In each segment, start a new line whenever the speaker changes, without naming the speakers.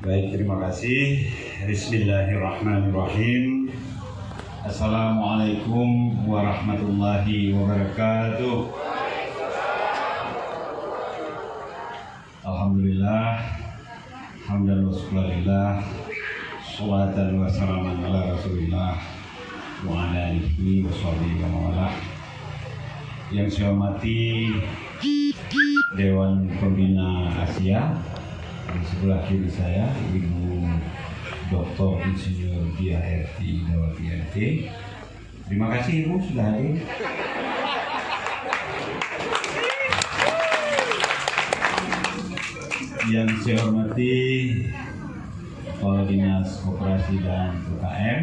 Baik, terima kasih. Bismillahirrahmanirrahim. Assalamualaikum warahmatullahi wabarakatuh. Alhamdulillah, hamdan wa syukurillah, sholatan wa salaman ala rasulillah wa ala alihi wa sahbihi wa mawalah. Yang saya hormati Dewan Pembina Asia, di sebelah kiri saya Ibu Dr. Insinyur Diah Herti Indawati MT. Terima kasih Ibu sudah hadir. Yang saya hormati Kepala Dinas Koperasi dan UKM,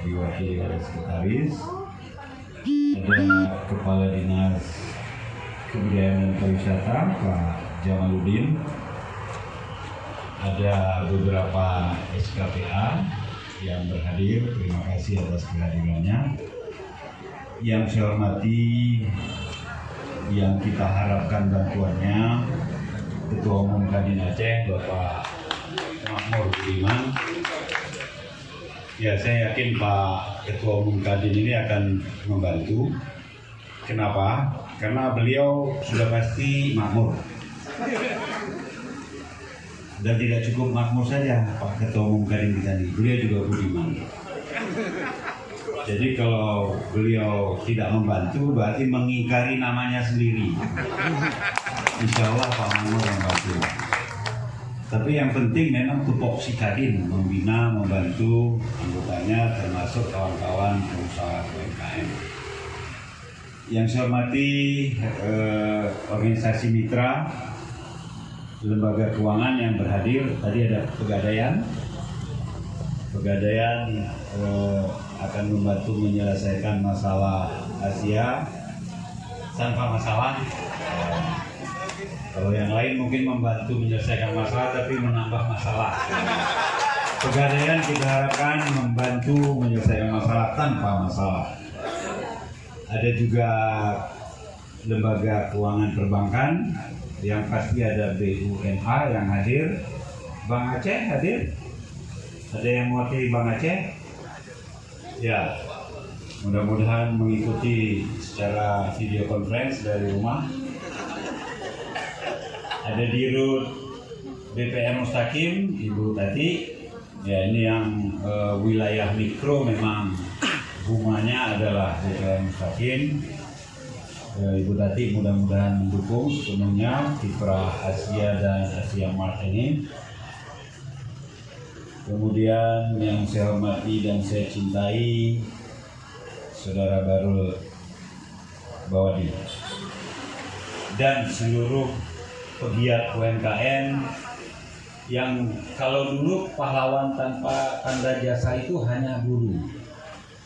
diwakili oleh Sekretaris. Ada Kepala Dinas Kebudayaan dan Pariwisata Pak Jamaluddin. Ada beberapa SKPA yang berhadir, terima kasih atas kehadirannya. Yang saya hormati, yang kita harapkan bantuannya, Ketua Umum Kadin Aceh Bapak Makmur Budiman. Ya, saya yakin Pak Ketua Umum Kadin ini akan membantu. Kenapa? Karena beliau sudah pasti makmur. Dan tidak cukup makmur saja Pak Ketua Umum Kadin kita ini, beliau juga budiman. Jadi kalau beliau tidak membantu berarti mengingkari namanya sendiri. Insya Allah Pak Makmur membantu. Tapi yang penting memang tupoksi Kadin membina, membantu anggotanya termasuk kawan-kawan pengusaha UMKM. Yang saya hormati organisasi mitra, lembaga keuangan yang berhadir. Tadi ada Pegadaian akan membantu menyelesaikan masalah Asia tanpa masalah. Kalau yang lain mungkin membantu menyelesaikan masalah tapi menambah masalah. Pegadaian kita harapkan membantu menyelesaikan masalah tanpa masalah. Ada juga lembaga keuangan perbankan, yang pasti ada BUMA yang hadir. Bang Aceh hadir? Ada yang mewakili Bang Aceh? Ya, mudah-mudahan mengikuti secara video conference dari rumah. Ada Dirut BPR Mustaqim, Ibu Tati. Ya, ini yang wilayah mikro memang bunganya adalah BPR Mustaqim. Ibu Tati mudah-mudahan mendukung sepenuhnya kiprah Asia dan Asia Mart ini. Kemudian yang saya hormati dan saya cintai Saudara Barul Bawadi dan seluruh pegiat UMKM yang kalau dulu pahlawan tanpa tanda jasa itu hanya guru,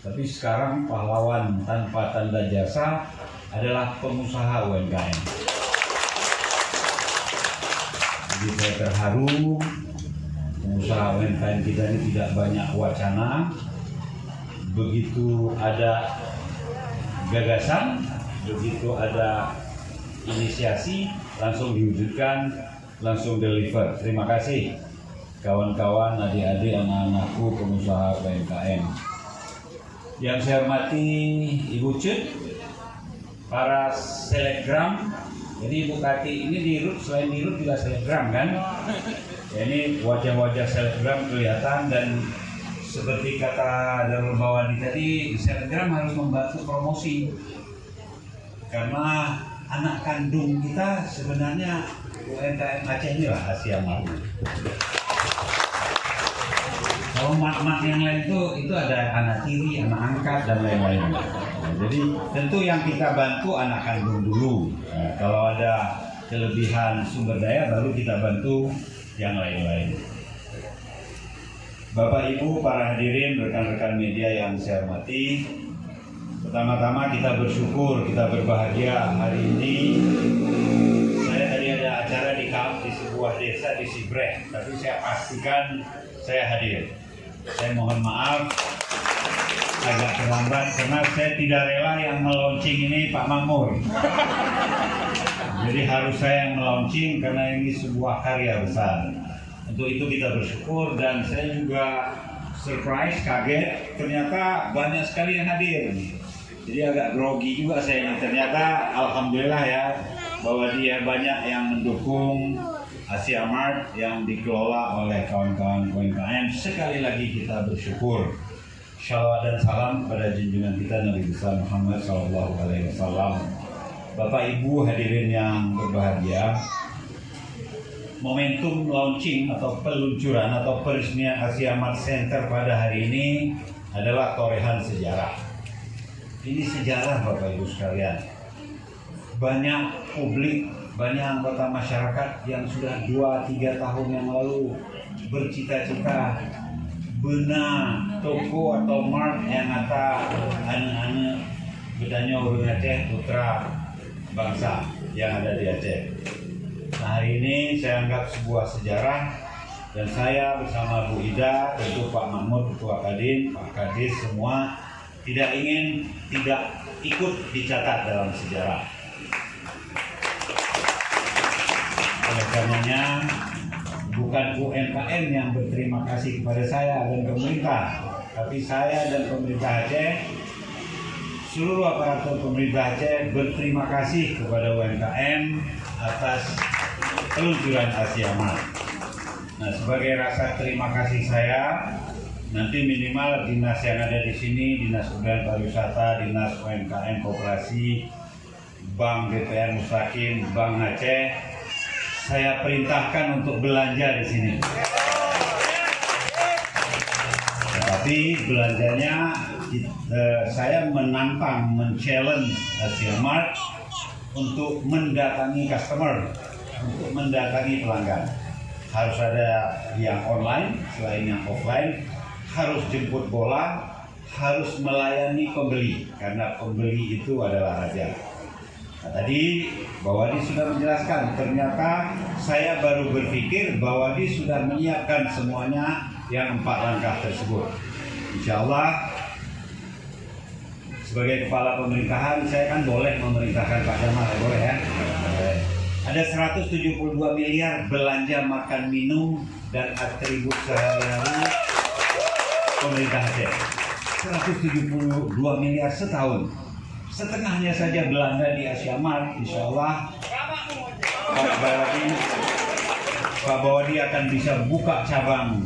tapi sekarang pahlawan tanpa tanda jasa adalah pengusaha UMKM. Jadi saya terharu, pengusaha UMKM kita ini tidak banyak wacana, begitu ada gagasan, begitu ada inisiasi, langsung diwujudkan, langsung deliver. Terima kasih kawan-kawan, adik-adik, anak-anakku pengusaha UMKM. Yang saya hormati Ibu Cut, para selebgram. Jadi Ibu Tati ini Dirut, selain Dirut juga selebgram kan? Ya, ini wajah-wajah selebgram kelihatan, dan seperti kata Darul Bawadi tadi, selebgram harus membantu promosi. Karena anak kandung kita sebenarnya UMKM Aceh ini lah, Asia Mart. Kalau mak-mak yang lain itu ada anak tiri, anak angkat, dan lain-lain. Jadi tentu yang kita bantu anak kandung dulu. Nah, kalau ada kelebihan sumber daya baru kita bantu yang lain-lain. Bapak Ibu, para hadirin, rekan-rekan media yang saya hormati, pertama-tama kita bersyukur, kita berbahagia hari ini. Saya tadi ada acara di sebuah desa di Sibreh, tapi saya pastikan saya hadir. Saya mohon maaf agak terlambat karena saya tidak rela yang melaunching ini Pak Makmur. Jadi harus saya yang melaunching karena ini sebuah karya besar. Untuk itu kita bersyukur, dan saya juga surprise, kaget, ternyata banyak sekali yang hadir. Jadi agak grogi juga saya ini. Ternyata alhamdulillah ya, bahwa dia banyak yang mendukung Asia Mart yang dikelola oleh kawan-kawan UMKM. Sekali lagi kita bersyukur. Shalawat dan salam pada junjungan kita Nabi besar Muhammad SAW. Bapak Ibu hadirin yang berbahagia, momentum launching atau peluncuran atau peresmian Asia Mart Center pada hari ini adalah torehan sejarah. Ini sejarah Bapak Ibu sekalian. Banyak publik, banyak anggota masyarakat yang sudah 2-3 tahun yang lalu bercita-cita benar toko atau mart yang kata ane-ane bedanya urung Aceh putra bangsa yang ada di Aceh. Nah, hari ini saya anggap sebuah sejarah, dan saya bersama Bu Ida, tentu Pak Mahmud Ketua Kadin, Pak Kadis semua tidak ingin tidak ikut dicatat dalam sejarah. Oleh karenanya bukan UMKM yang berterima kasih kepada saya dan pemerintah, tapi saya dan pemerintah Aceh, seluruh aparatur pemerintah Aceh berterima kasih kepada UMKM atas peluncuran Asia Mart. Nah, sebagai rasa terima kasih saya, nanti minimal dinas yang ada di sini, Dinas Kebudayaan Pariwisata, Dinas UMKM Koperasi, Bank BPR Mustaqim, Bank Aceh, saya perintahkan untuk belanja di sini. Tetapi belanjanya saya menantang, men-challenge Asia Mart untuk mendatangi customer, untuk mendatangi pelanggan. Harus ada yang online selain yang offline, harus jemput bola, harus melayani pembeli, karena pembeli itu adalah raja. Nah, tadi Pak Wadi sudah menjelaskan, ternyata saya baru berpikir Pak Wadi sudah menyiapkan semuanya yang 4 langkah tersebut. Insya Allah sebagai kepala pemerintahan saya kan boleh memerintahkan Pak Jamal, ya boleh ya. Ada 172 miliar belanja makan minum dan atribut sehari-hari pemerintah Aceh. 172 miliar setahun. Setengahnya saja belanja di Asia Mart. Insya Allah Pak Bawadi akan bisa buka cabang,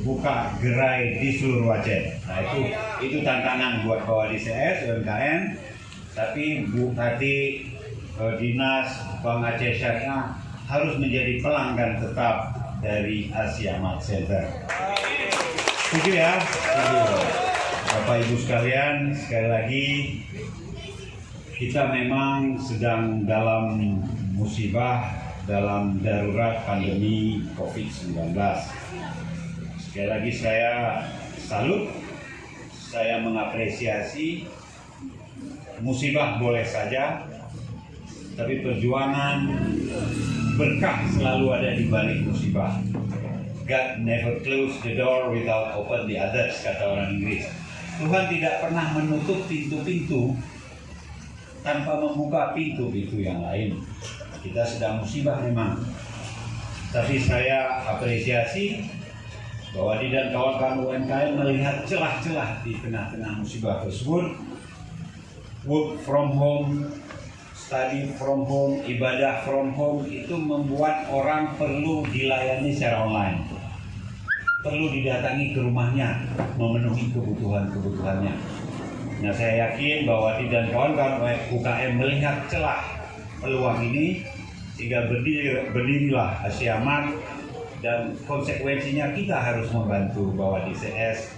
buka gerai di seluruh Aceh. Nah, itu tantangan buat Bawadi CS UMKM. Tapi Bu Tati, Dinas Bank Aceh Syariah harus menjadi pelanggan tetap dari Asia Mart Center. Setuju ya? Setuju. Bapak Ibu sekalian, sekali lagi kita memang sedang dalam musibah, dalam darurat pandemi COVID-19. Sekali lagi saya salut, saya mengapresiasi. Musibah boleh saja, tapi perjuangan berkah selalu ada di balik musibah. God never close the door without open the others, kata orang Inggris. Tuhan tidak pernah menutup pintu-pintu tanpa membuka pintu-pintu yang lain. Kita sedang musibah memang, tapi saya apresiasi bahwa Wadi dan kawan-kawan UMKM melihat celah-celah di tengah-tengah musibah tersebut. Work from home, study from home, ibadah from home itu membuat orang perlu dilayani secara online, perlu didatangi ke rumahnya, memenuhi kebutuhan-kebutuhannya. Nah, saya yakin bahwa Wadi dan kawan-kawan UKM melihat celah peluang ini, sehingga berdirilah Asia Mart, dan konsekuensinya kita harus membantu bahwa di CS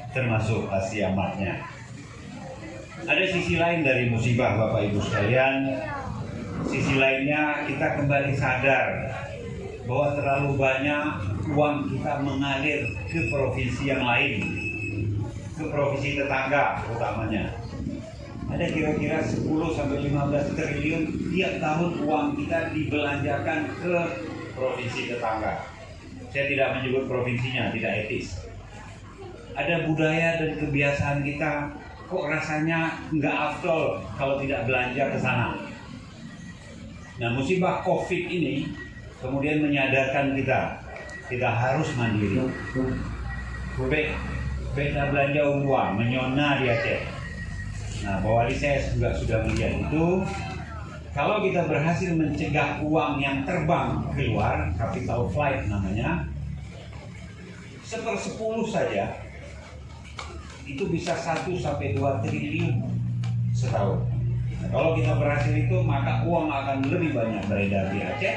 termasuk Asia Mart-nya. Ada sisi lain dari musibah Bapak Ibu sekalian. Sisi lainnya kita kembali sadar bahwa terlalu banyak uang kita mengalir ke provinsi yang lain, ke provinsi tetangga utamanya. Ada kira-kira 10-15 triliun tiap tahun uang kita dibelanjakan ke provinsi tetangga. Saya tidak menyebut provinsinya, tidak etis. Ada budaya dan kebiasaan kita, kok rasanya nggak afdol kalau tidak belanja ke sana. Nah, musibah COVID ini kemudian menyadarkan kita kita harus mandiri. Beda belanja uang, menyona di Aceh. Nah, Pak Wali saya juga sudah melihat itu. Kalau kita berhasil mencegah uang yang terbang keluar, capital flight namanya, 1/10 saja, itu bisa 1-2 triliun setahun. Nah, kalau kita berhasil itu, maka uang akan lebih banyak beredar di Aceh,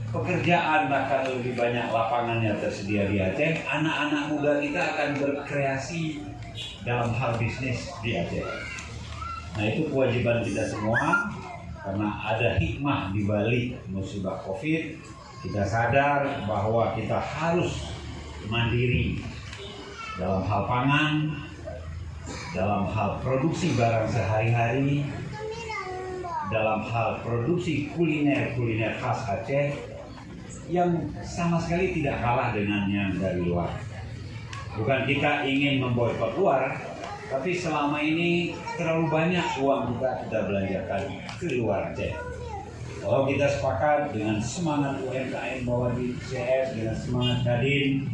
pekerjaan akan lebih banyak, lapangannya tersedia di Aceh, anak-anak muda kita akan berkreasi dalam hal bisnis di Aceh. Nah, itu kewajiban kita semua, karena ada hikmah di balik musibah COVID. Kita sadar bahwa kita harus mandiri dalam hal pangan, dalam hal produksi barang sehari-hari, dalam hal produksi kuliner khas Aceh yang sama sekali tidak kalah dengan yang dari luar. Bukan kita ingin memboikot luar, tapi selama ini terlalu banyak uang kita belanjakan ke luar Aceh. Kalau kita sepakat dengan semangat UMKM bahwa di CS, dengan semangat Kadin,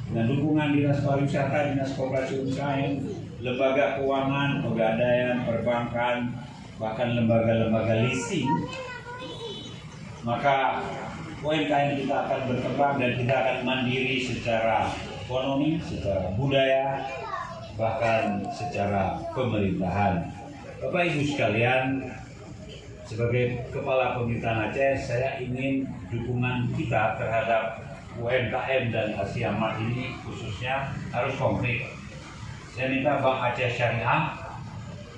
dengan dukungan Dinas Pariwisata, Dinas Koperasi UMKM, lembaga keuangan, pegadaian, perbankan, bahkan lembaga-lembaga leasing, maka UMKM kita akan berkembang dan kita akan mandiri secara ekonomi, secara budaya, bahkan secara pemerintahan. Bapak Ibu sekalian, sebagai Kepala Pemerintahan Aceh, saya ingin dukungan kita terhadap UMKM dan Asia Mart ini khususnya harus konkret. Saya minta Bank Aceh Syariah,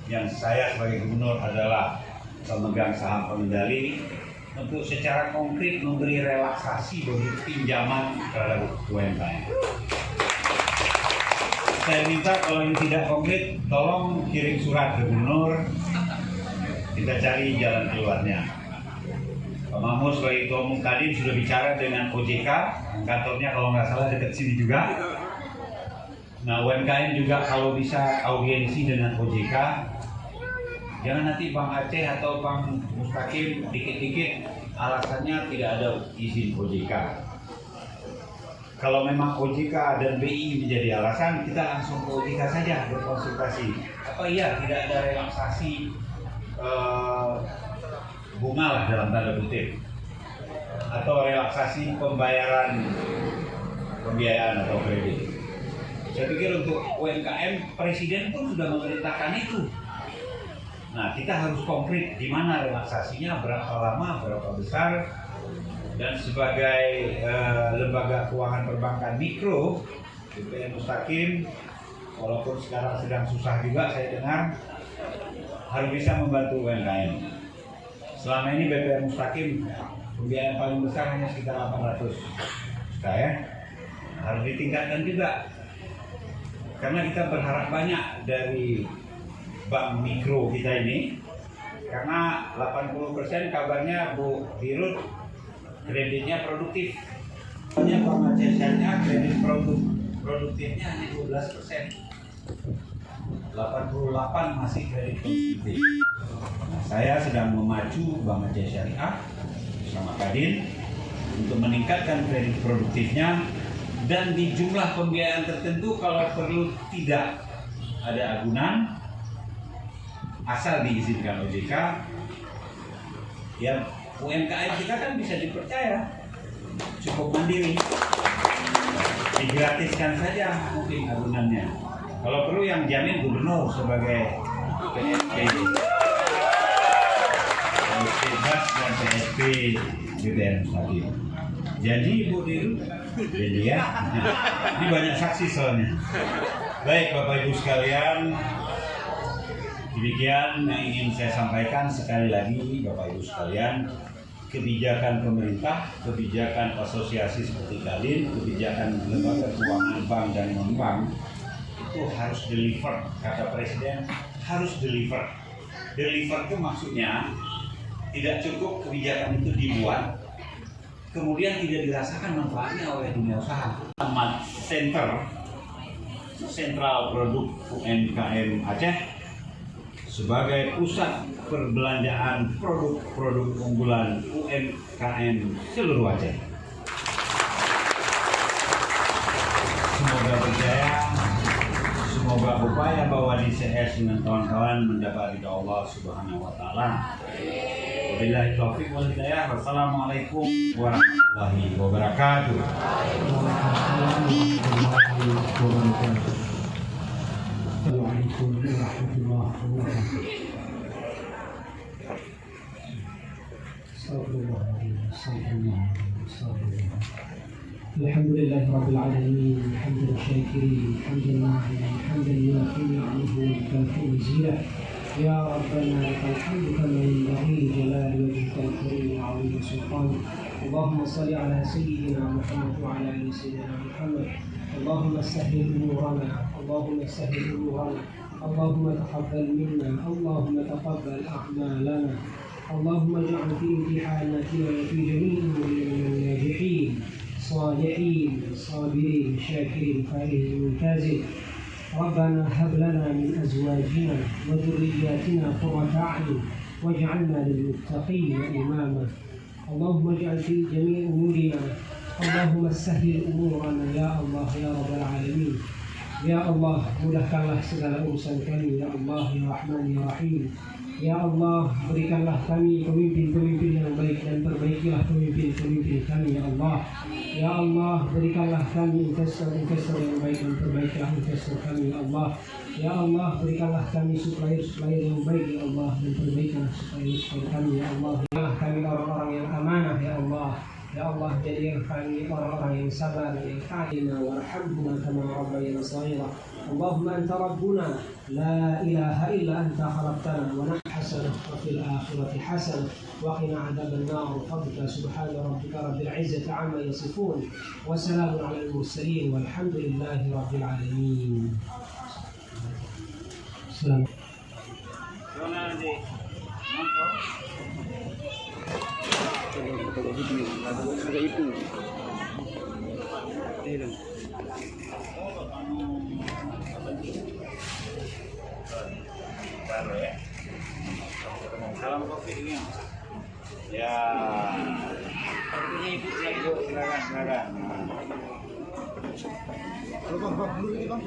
yang saya sebagai gubernur adalah pemegang saham pengendali, untuk secara konkret memberi relaksasi bagi pinjaman terhadap UMKM. Saya minta kalau ini tidak konkret, tolong kirim surat ke gubernur, kita cari jalan keluarnya. Pak Mahmud sebagai Ketua Umum Kadin sudah bicara dengan OJK, kantornya kalau nggak salah dekat sini juga. Nah, UMKM juga kalau bisa audiensi dengan OJK. Jangan nanti Bank Aceh atau Bank Mustaqim dikit-dikit alasannya tidak ada izin OJK. Kalau memang OJK dan BI menjadi alasan, kita langsung ke OJK saja berkonsultasi. Apa iya tidak ada relaksasi bunga lah dalam tanda kutip, atau relaksasi pembiayaan atau kredit. Saya pikir untuk UMKM, Presiden pun sudah memerintahkan itu. Nah, kita harus konkret di mana relaksasinya, berapa lama, berapa besar. Dan sebagai lembaga keuangan perbankan mikro, BPN Mustaqim, walaupun sekarang sedang susah juga saya dengar, harus bisa membantu UMKM. Selama ini BPN Mustaqim pembiayaan paling besar hanya sekitar 800 juta ya. Harus ditingkatkan juga. Karena kita berharap banyak dari bank mikro kita ini. Karena 80% kabarnya Bu Dirut kreditnya produktif. Hanya Bank Aceh Syariah kredit produktifnya hanya 12%. 88 masih kredit produktif. Nah, saya sedang memacu Bank Aceh Syariah bersama Kadin untuk meningkatkan kredit produktifnya, dan di jumlah pembiayaan tertentu kalau perlu tidak ada agunan, asal diizinkan OJK. Ya, UMKM kita kan bisa dipercaya, cukup mandiri, digratiskan saja mungkin agunannya. Kalau perlu yang jamin gubernur sebagai PSP, Bebas dan PSP BPN Mustaqim. Janji Ibu Dirut, jadi ya. Ini banyak saksi soalnya. Baik Bapak Ibu sekalian, demikian yang ingin saya sampaikan. Sekali lagi Bapak Ibu sekalian, kebijakan pemerintah, kebijakan asosiasi seperti Kadin, kebijakan lembaga keuangan bank dan non-bank itu harus deliver. Kata Presiden harus deliver. Deliver itu maksudnya tidak cukup kebijakan itu dibuat kemudian tidak dirasakan manfaatnya oleh dunia usaha. Amat Sentral Produk UMKM Aceh sebagai pusat perbelanjaan produk-produk unggulan UMKM seluruh Aceh. walhidayah. Semoga upaya bahwa di CS dengan kawan-kawan mendapat ridha Allah Subhanahu wa taala. Wabillahi taufiq wal hidayah. Wassalamualaikum warahmatullahi wabarakatuh.
Waalaikumsalam warahmatullahi wabarakatuh. الحمد لله رب العالمين، حمد الشاكرين، حمد الناعمين، حمدا يوافي نعمه ويكافئ مزيده. يا ربنا لك الحمد كما ينبغي لجلال وجهك الكريم وعظيم سلطانك. اللهم صل على سيدنا محمد وعلى ال سيدنا محمد. اللهم سهل امورنا، اللهم سهل امورنا، اللهم تقبل منا، اللهم تقبل اعمالنا، اللهم اجعل في امتحاناتنا وفي جميع امورنا ناجحين صالحين صابرين شاكرين فائزين ممتازين. ربنا هب لنا من ازواجنا وذرياتنا قرة اعين واجعلنا للمتقين اماما. اللهم اجعل في جميع امورنا، اللهم سهل امورنا يا الله يا رب العالمين. Ya Allah, mudahkanlah segala urusan kami, ya Allah, ya Rahman, ya Rahim. Ya Allah, berikanlah kami pemimpin-pemimpin yang baik dan perbaikilah pemimpin-pemimpin kami, ya Allah. Ya Allah, berikanlah kami investor-investor yang baik dan perbaikilah investor kami, ya Allah. Ya Allah, berikanlah kami supplier yang baik, ya Allah, dan perbaikilah supplier kami, ya Allah. Berikanlah kami orang-orang yang amanah, ya Allah. Ya Allah, jadikan kami orang-orang yang sabar, yang ta'ina warhamhuma kama rabbayana shaghira. Allahumma anta rabbuna la ilaha illa anta khalaqtana wa nahnu hasanah wa fil akhirati hasanah wa qina adzaban nar. Fadlika subhana rabbika rabbil izzati amma yasifun wa salamun alal mursalin walhamdulillahi rabbil alamin. Salam.
Ada itu.
Salam kopi ini. Ya. Silakan. Dulu, Bang.